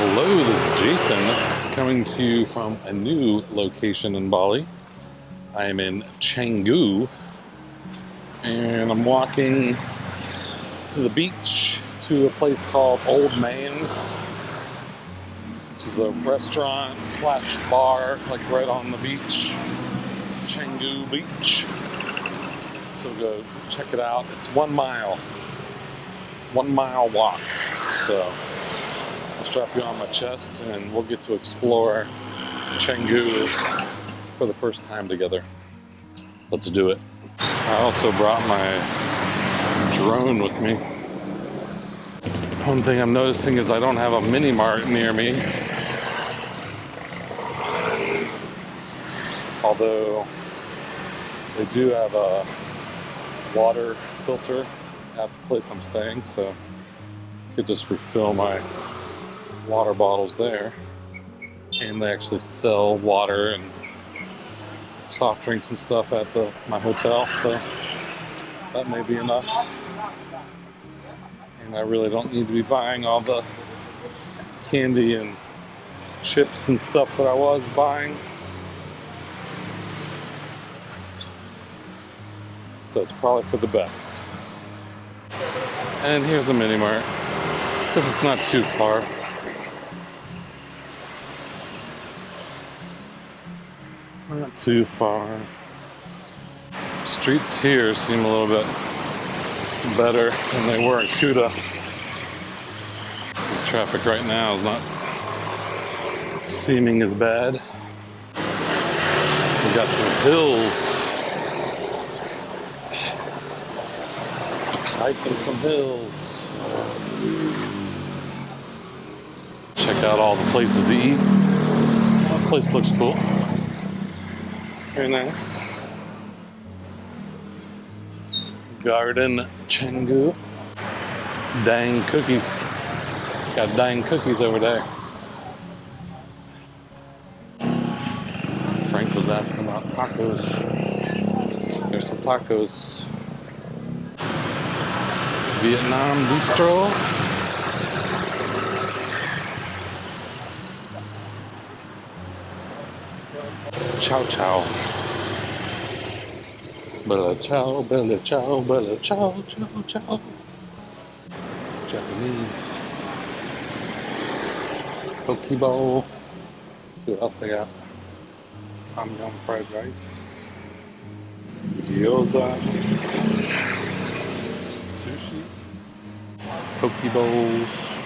Hello, this is Jason coming to you from a new location in Bali. I am in Canggu and I'm walking to the beach to a place called Old Man's, which is a restaurant slash bar like right on the beach, Canggu Beach. So go check it out. It's 1 mile walk. So I'll strap you on my chest and we'll get to explore Canggu for the first time together. Let's do it. I also brought my drone with me. One thing I'm noticing is I don't have a mini mart near me. Although they do have a water filter at the place I'm staying, so I could just refill my water bottles there. And they actually sell water and soft drinks and stuff at my hotel, so that may be enough. And I really don't need to be buying all the candy and chips and stuff that I was buying. So it's probably for the best. And here's a mini mart, because it's not too far. Not too far. Streets here seem a little bit better than they were in Kuta. The traffic right now is not seeming as bad. We've got some hills. Hiking some hills. Check out all the places to eat. That place looks cool. Very nice. Garden Canggu. Dang cookies. Got dang cookies over there. Frank was asking about tacos. There's some tacos. Vietnam bistro. Chow chow. Bella chow, bella chow, bella chow, chow chow. Japanese. Poke bowl. See what else they got. Tom yum fried rice. Gyoza. Sushi. Poke bowls.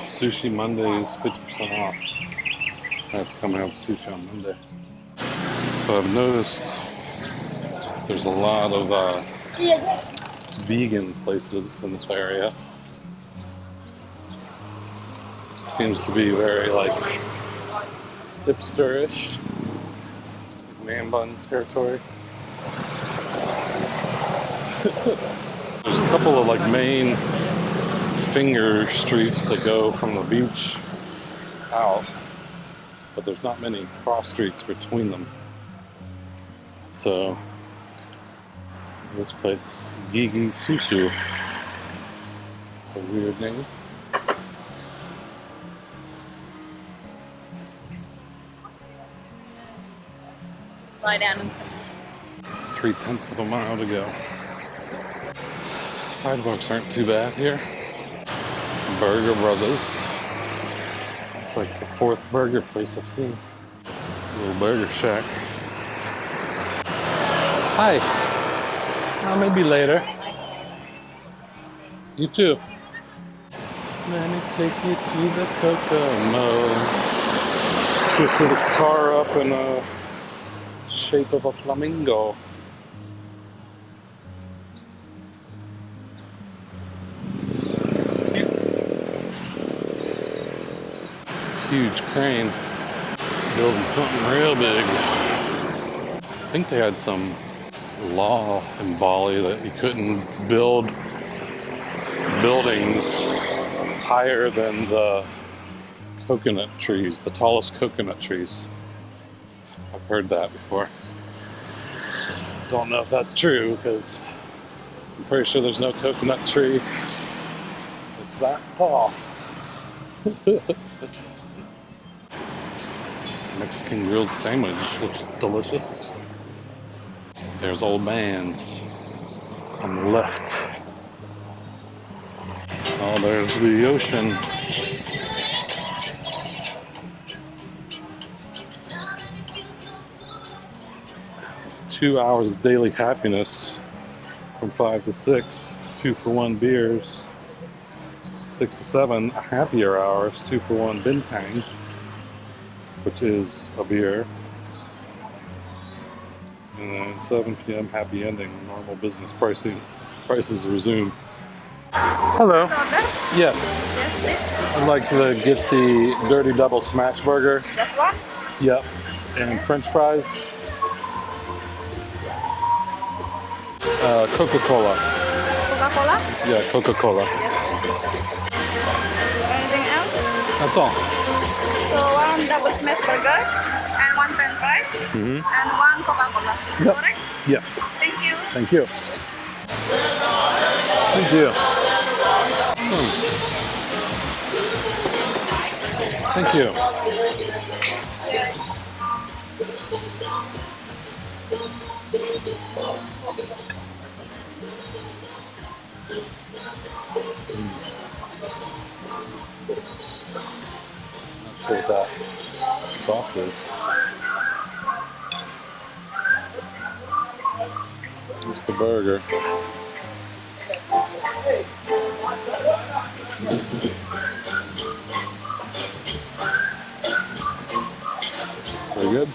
Sushi Mondays, 50% off. I have to come and have sushi on Monday. So I've noticed there's a lot of vegan places in this area. Seems to be very like hipster-ish, man bun territory. There's a couple of like main finger streets that go from the beach out, but there's not many cross streets between them. So this place, Gigi Susu, it's a weird name. Lie down and 3/10 of a mile to go. Sidewalks aren't too bad here. Burger Brothers. It's like the 4th burger place I've seen. Little burger shack. Hi. Maybe later. You too. Let me take you to the Kokomo. Twisted the car up in a shape of a flamingo. Huge crane building something real big. I think they had some law in Bali that you couldn't build buildings higher than the coconut trees, the tallest coconut trees. I've heard that before. Don't know if that's true because I'm pretty sure there's no coconut tree that's that tall. Mexican grilled sandwich looks delicious. There's Old Man's on the left. Oh, there's the ocean. 2 hours of daily happiness from 5 to 6, 2-for-1 beers. 6 to 7 happier hours, 2-for-1 bintang, which is a beer. And then 7 p.m. happy ending, normal business pricing. Prices resume. Hello. Order? Yes. Yes, please. I'd like to get the dirty double smash burger. Just one? Yep. And French fries. Coca-Cola. Coca-Cola? Yeah, Coca-Cola. Yes. Anything else? That's all. So one double smash burger and one french fries Mm-hmm. and one Coca-Cola. Yep. Correct? Yes. Thank you. Thank you. Thank you. Thank you. Not sure what that sauce is. Here's the burger. Very good.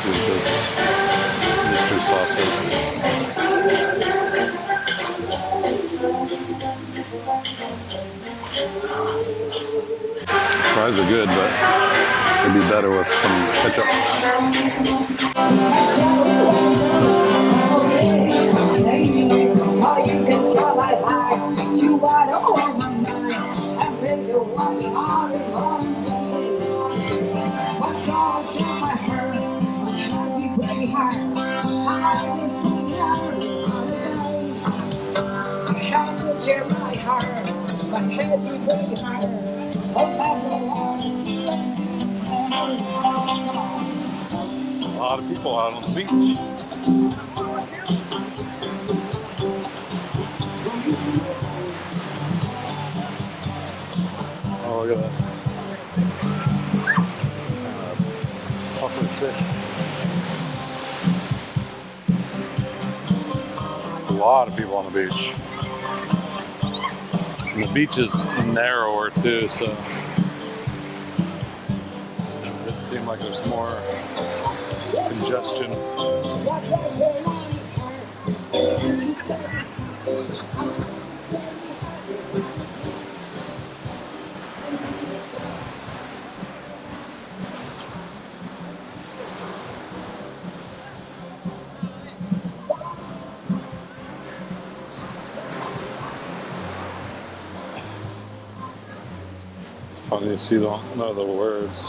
Here's those mystery sauces. Fries are good, but they'd be better with some ketchup. Oh, you can try my heart, you want all my mind. I really want all in one day. What's all in my heart? My heart is breaking hard. I just sing out on the side. I have to tear my heart. My head is breaking hard. Oh, I'm the one. A lot of people out on the beach. Oh, look at that. Puffer fish. A lot of people on the beach. And the beach is narrower too, so does it seem like there's more congestion. It's funny to see don't know the words.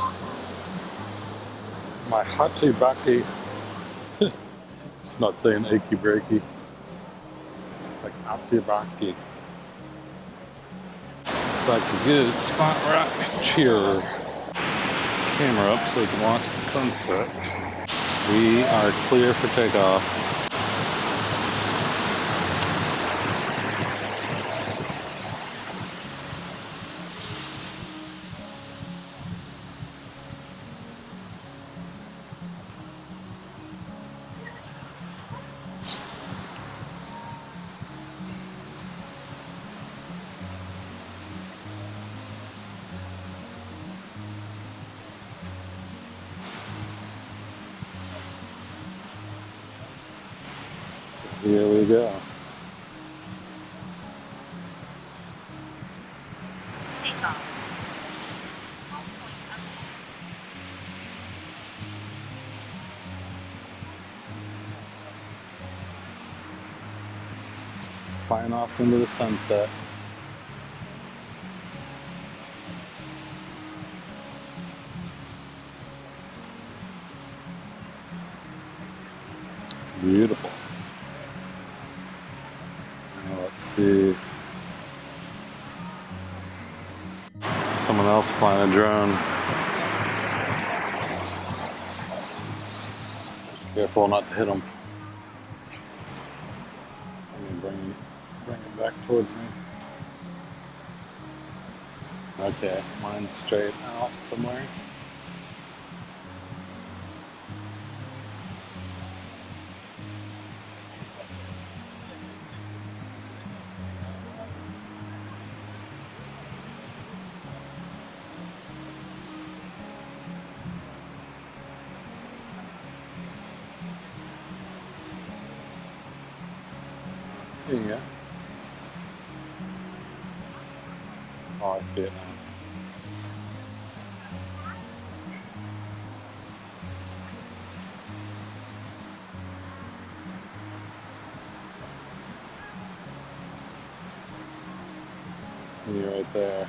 My hati baki. It's not saying achy breaky. Like hati baki. It's like a good spot right here. Camera up so we can watch the sunset. We are clear for takeoff. Here we go. Flying off into the sunset. Beautiful. See someone else flying a drone. Careful not to hit them. Let me bring it back towards me. Okay, mine's straight out somewhere. See ya. Oh, I see it now. It's me right there.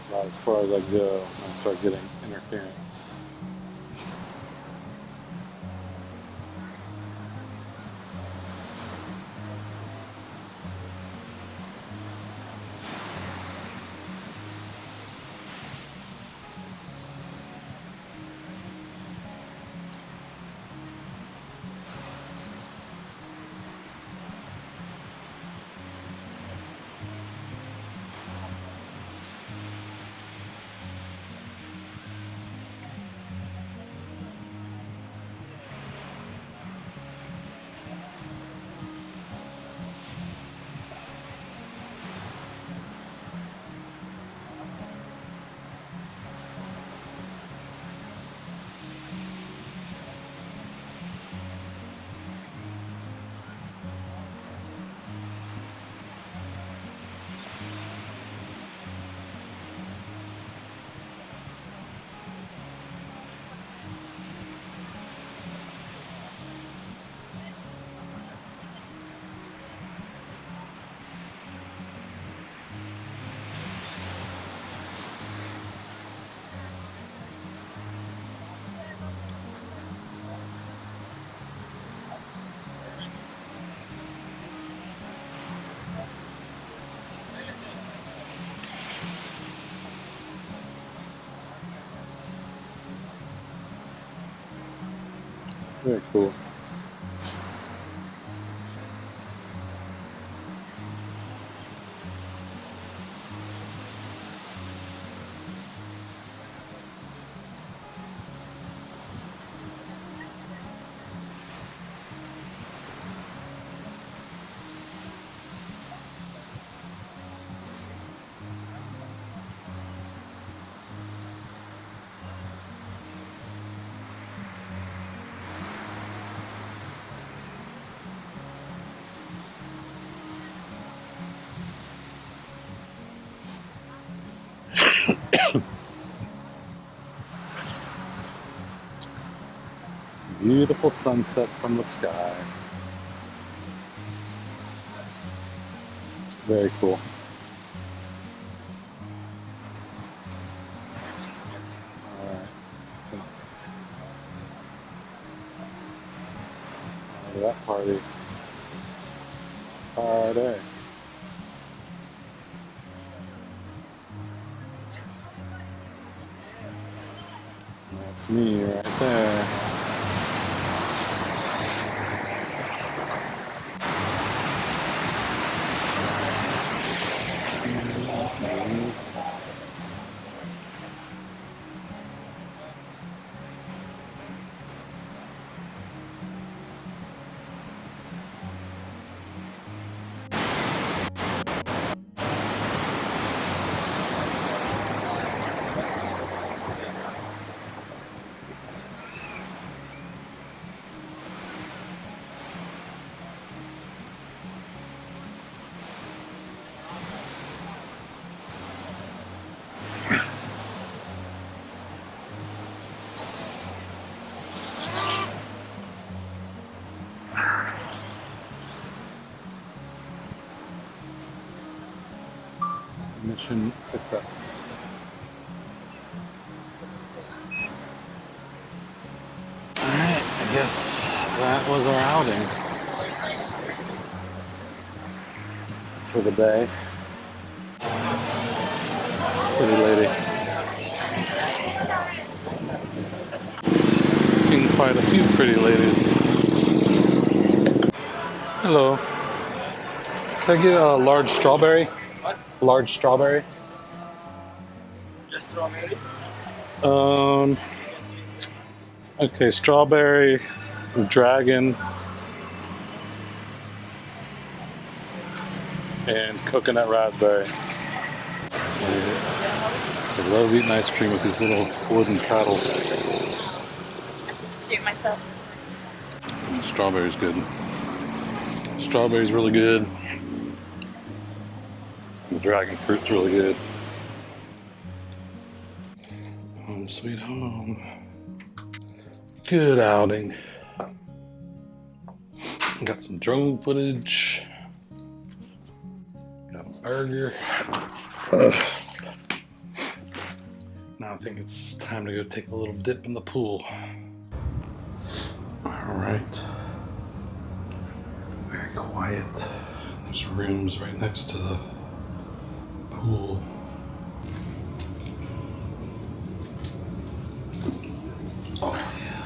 About as far as I go when I start getting interference. Very cool. Beautiful sunset from the sky. Very cool. Alright. Look at that party. Party. That's me right there. Mission success. Alright, I guess that was our outing for the day. Pretty lady. Seen quite a few pretty ladies. Hello. Can I get a large strawberry? What? Large strawberry? Just strawberry? Okay, strawberry, dragon, and coconut raspberry. I love eating ice cream with these little wooden paddles. I can just do it myself. Strawberry's good. Strawberry's really good. The dragon fruit's really good. Home sweet home. Good outing. Got some drone footage. Got a burger. Now I think it's time to go take a little dip in the pool. Alright. Very quiet. There's rooms right next to the pool. Oh yeah.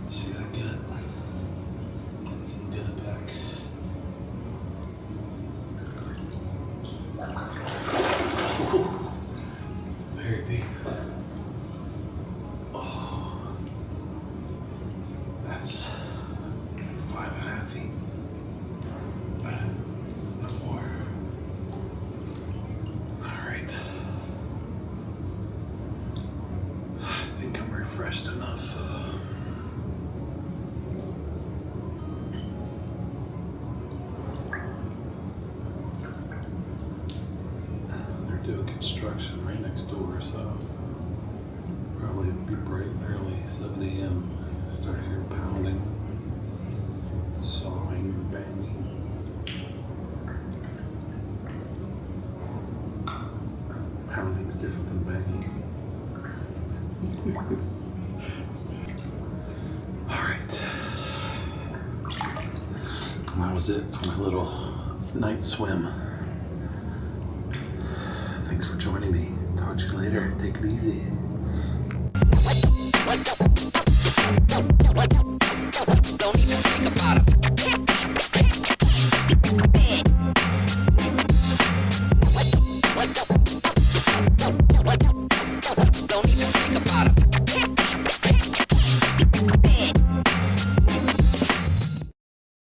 See that good? Getting some good back. Ooh, it's very deep. Oh, that's 5.5 feet. No more. Alright. I think I'm refreshed enough. They're doing construction right next door, so probably be bright and early, 7 a.m. Start hearing pounding, sawing, banging. Pounding's different than banging. Alright. That was it for my little night swim. Thanks for joining me. Talk to you later. Take it easy. Don't even think about it.